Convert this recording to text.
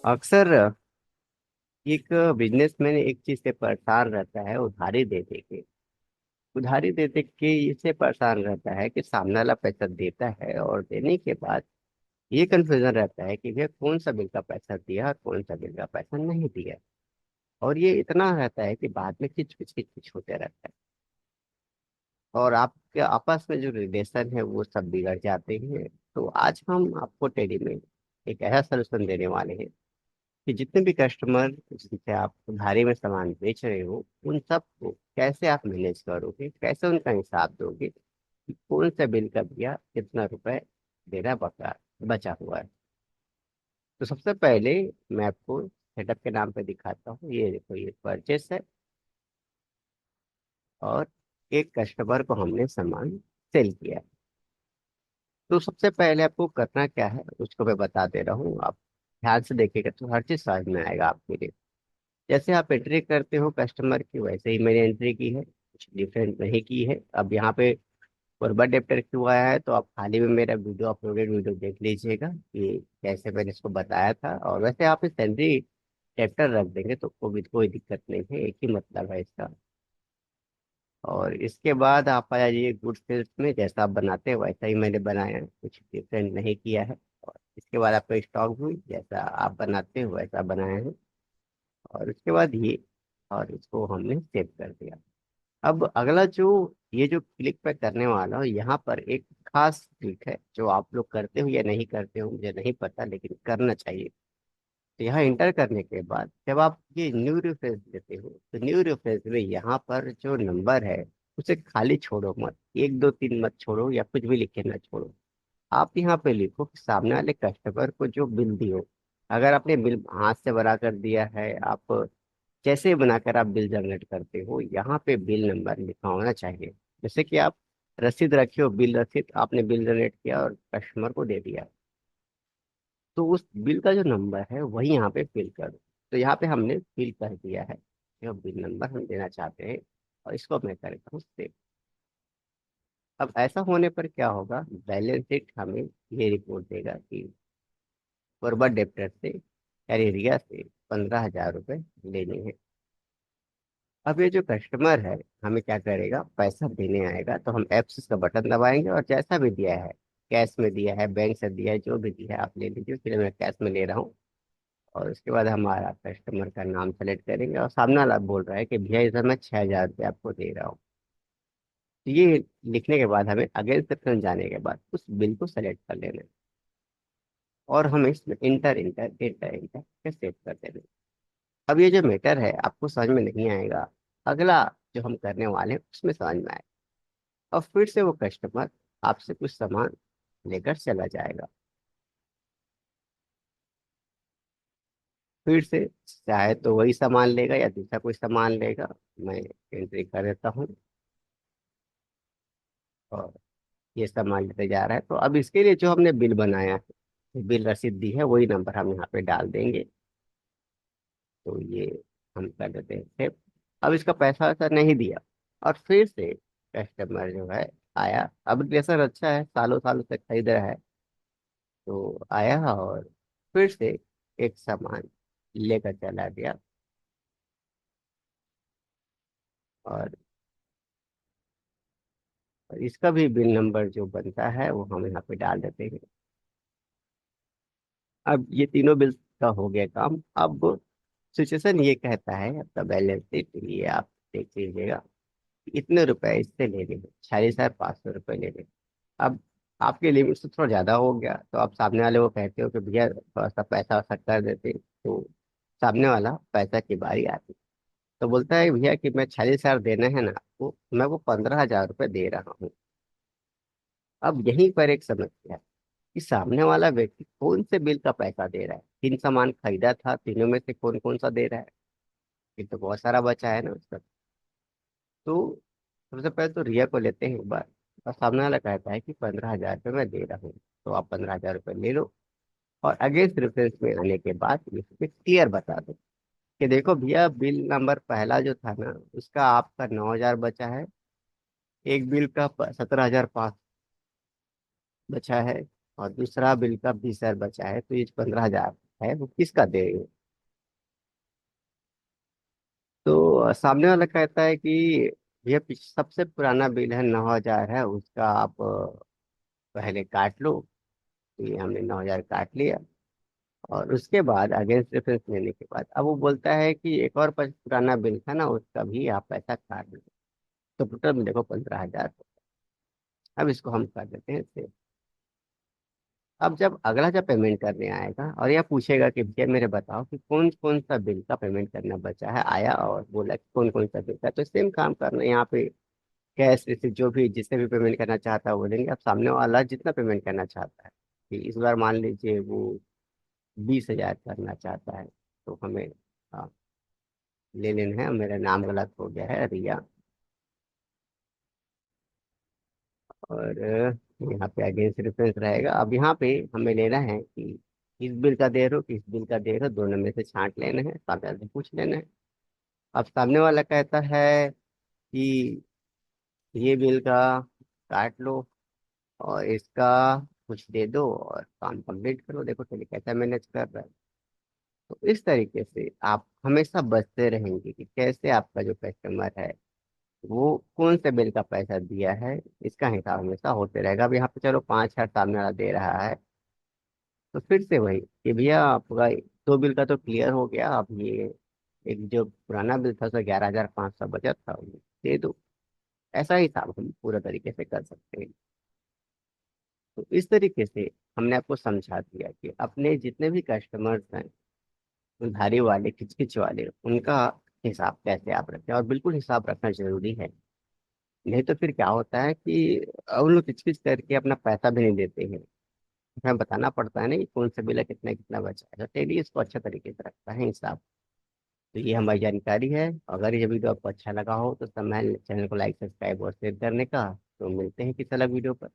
अक्सर एक बिजनेसमैन एक चीज से परेशान रहता है, उधारी दे दे के। उधारी दे दे के इससे परेशान रहता है कि सामने वाला पैसा देता है और देने के बाद ये कंफ्यूजन रहता है कि भैया कौन सा बिल का पैसा दिया और कौन सा बिल का पैसा नहीं दिया। और ये इतना रहता है कि बाद में किच किच होते रहता है और आपके आपस में जो रिलेशन है वो सब बिगड़ जाते हैं। तो आज हम आपको टेली में एक ऐसा सोल्यूशन देने वाले हैं कि जितने भी कस्टमर जिनसे आप उधारी में सामान बेच रहे हो उन सब को कैसे आप मैनेज करोगे, कैसे उनका हिसाब दोगे कि कौन सा बिल का दिया, कितना रुपए देना बका बचा हुआ है। तो सबसे पहले मैं आपको सेटअप के नाम पे दिखाता हूँ। ये देखो, ये परचेस है और एक कस्टमर को हमने सामान सेल किया है। तो सबसे पहले आपको करना क्या है उसको मैं बता दे रहा हूँ। आप ध्यान से देखिएगा तो हर चीज समझ में आएगा आपके लिए। जैसे आप एंट्री करते हो कस्टमर की, वैसे ही मैंने एंट्री की है, कुछ डिफरेंट नहीं की है। अब यहाँ पे फॉरवर्ड डेप्टर क्यों आया है, तो आप खाली में मेरा वीडियो अपलोडेड वीडियो देख लीजिएगा कि कैसे मैंने इसको बताया था। और वैसे आप इस एंट्री डेप्टर रख देंगे तो कोई दिक्कत नहीं है, एक ही मतलब है इसका। और इसके बाद आप आ जाइए गुड सेल्स में, जैसा आप बनाते हैं वैसा ही मैंने बनाया है, कुछ डिफरेंट नहीं किया है। और इसके बाद आपका स्टॉक भी जैसा आप बनाते हो वैसा बनाया है। और उसके बाद ये, और इसको हमने सेव कर दिया। अब अगला जो ये जो क्लिक पे करने वाला हूँ, यहाँ पर एक खास क्लिक है जो आप लोग करते हो या नहीं करते हो मुझे नहीं पता, लेकिन करना चाहिए। तो यहाँ इंटर करने के बाद जब आप ये न्यू रिफ्रेश देते हो तो न्यू रिफ्रेश में यहाँ पर जो नंबर है उसे खाली छोड़ो मत, एक दो तीन मत छोड़ो या कुछ भी लिख के ना छोड़ो। आप यहाँ पे लिखो कि सामने वाले कस्टमर को जो बिल दियो। अगर आपने बिल हाथ से बना कर दिया है, आप जैसे ही बनाकर आप बिल जनरेट करते हो यहाँ पे बिल नंबर लिखा होना चाहिए। जैसे कि आप रसीद रखे हो, बिल रसीद आपने बिल जनरेट किया और कस्टमर को दे दिया, तो उस बिल का जो नंबर है वही यहाँ पे फिल कर दो। तो यहाँ पे हमने फिल कर दिया है जो बिल नंबर हम देना चाहते हैं। और इसको मैं करता हूँ सेव। अब ऐसा होने पर क्या होगा, बैलेंस शीट हमें ये रिपोर्ट देगा कि फॉरवर्ड डेप्टर से यानी रिया से 15,000 रुपये लेने हैं। अब ये जो कस्टमर है हमें क्या करेगा, पैसा देने आएगा तो हम एप्स का बटन दबाएंगे और जैसा भी दिया है, कैश में दिया है, बैंक से दिया है, जो भी दिया है आप ले लीजिए। फिर मैं कैश में ले रहा हूँ। और उसके बाद हमारा कस्टमर का नाम सेलेक्ट करेंगे और सामने वाला बोल रहा है कि भैया इधर मैं 6,000 रुपये आपको दे रहा हूँ। तो ये लिखने के बाद हमें अगेंस्ट सेक्शन जाने के बाद उस बिल को सेलेक्ट कर लेना है और हम इसमें इंटर इंटर इंटर इंटर के सेव कर देना है। अब ये जो मैटर है आपको समझ में नहीं आएगा, अगला जो हम करने वाले हैं उसमें समझ में आएगा। और फिर से वो कस्टमर आपसे कुछ सामान लेकर चला जाएगा। फिर से चाहे तो वही सामान लेगा या दूसरा कोई सामान लेगा। मैं एंट्री कर देता हूँ और ये सामान लेते जा रहा है। तो अब इसके लिए जो हमने बिल बनाया है, बिल रसीद दी है, वही नंबर हम यहाँ पे डाल देंगे। तो ये हम कर देते हैं सेव। अब इसका पैसा वैसा नहीं दिया और फिर से कस्टमर जो है आया। अब रिलेशन अच्छा है, सालों सालों से खरीद रहा है। तो आया और फिर से एक सामान लेकर चला गया। और इसका भी बिल नंबर जो बनता है वो हम यहाँ पे डाल देते हैं। अब ये तीनों बिल का हो गया काम। अब सिचुएशन ये कहता है आपका बैलेंस शीट ये आप देख लीजिएगा, इतने रुपए इससे लेने हैं, 46,500 रुपये लेने। अब आपके लिमिट से थोड़ा ज्यादा हो गया तो आप सामने वाले को कहते हो कि भैया थोड़ा सा पैसा वैसा कर देते, तो सामने वाला पैसा की बारी आती। तो बोलता है भैया कि मैं 46,000 देना है ना आपको, मैं वो 15,000 रुपये दे रहा हूँ। अब यहीं पर एक समस्या है कि सामने वाला व्यक्ति कौन से बिल का पैसा दे रहा है। तीन सामान खरीदा था, तीनों में से कौन कौन सा दे रहा है। ये तो बहुत सारा बचा है ना उसका। तो सबसे पहले तो रिया को लेते हैं एक बार। और सामने वाला कहता है कि 15,000 रुपये मैं दे रहा हूँ, तो आप 15,000 रुपये ले लो। और अगेंस्ट रेफरेंस में आने के बाद इस पे क्लियर बता दो कि देखो भैया बिल नंबर पहला जो था ना उसका आपका 9,000 बचा है, एक बिल का 17,500 बचा है, और दूसरा बिल का 20,000 बचा है, तो ये 15,000 है वो किसका दे रही हो। तो सामने वाला कहता है कि ये सबसे पुराना बिल है 9,000 है, उसका आप पहले काट लो। तो ये हमने 9,000 काट लिया, और उसके बाद अगेंस्ट रेफरेंस लेने के बाद अब वो बोलता है कि एक और पुराना बिल था ना, उसका भी आप पैसा काट लो। तो टोटल में देखो 15,000। अब इसको हम कर देते हैं सेव। अब जब अगला जब पेमेंट करने आएगा और यह पूछेगा कि भैया मेरे बताओ कि कौन कौन सा बिल का पेमेंट करना बचा है, आया और बोला कि कौन कौन सा बिल का, तो सेम काम करना है यहाँ पे। कैश रिसीट जो भी जिससे भी पेमेंट करना चाहता है वो देंगे। अब सामने वाला जितना पेमेंट करना चाहता है, कि इस बार मान लीजिए वो 20,000 करना चाहता है, तो हमें ले लेना है। मेरा नाम गलत हो गया है, रिया। और यहाँ पे अगेंस्ट रेफरेंस रहेगा। अब यहाँ पे हमें लेना है कि किस बिल का दे रहे हो, किस बिल का दे रहे हो, दोनों में से छांट लेना है, सामने वाले से पूछ लेना है। अब सामने वाला कहता है कि ये बिल का काट लो और इसका कुछ दे दो और काम कंप्लीट करो, देखो चलिए कैसा मैनेज कर रहा है। तो इस तरीके से आप हमेशा बचते रहेंगे कि कैसे आपका जो कस्टमर है वो कौन से बिल का पैसा दिया है, इसका हिसाब हमेशा होते रहेगा। अब यहाँ पे चलो 5,000 सामने वाला दे रहा है, तो फिर से वही कि भैया आपका 2 बिल का तो क्लियर हो गया, अब ये एक जो पुराना बिल था उसका 11,500 बचत था वो दे दो। ऐसा ही हिसाब हम पूरा तरीके से कर सकते हैं। तो इस तरीके से हमने आपको समझा दिया कि अपने जितने भी कस्टमर्स हैं, उधारी वाले खिचखिच वाले, उनका हिसाब कैसे आप रखें, और बिल्कुल हिसाब रखना जरूरी है। नहीं तो फिर क्या होता है कि उन लोग किचकिच करके अपना पैसा भी नहीं देते हैं। हमें बताना पड़ता है ना कि कौन सा बिल है, कितना कितना बचा है, तो टेली इसको अच्छा तरीके से रखता है हिसाब। तो ये हमारी जानकारी है। अगर ये वीडियो आपको अच्छा लगा हो तो समय चैनल को लाइक सब्सक्राइब और शेयर करने का। तो मिलते हैं किसी अलग वीडियो पर।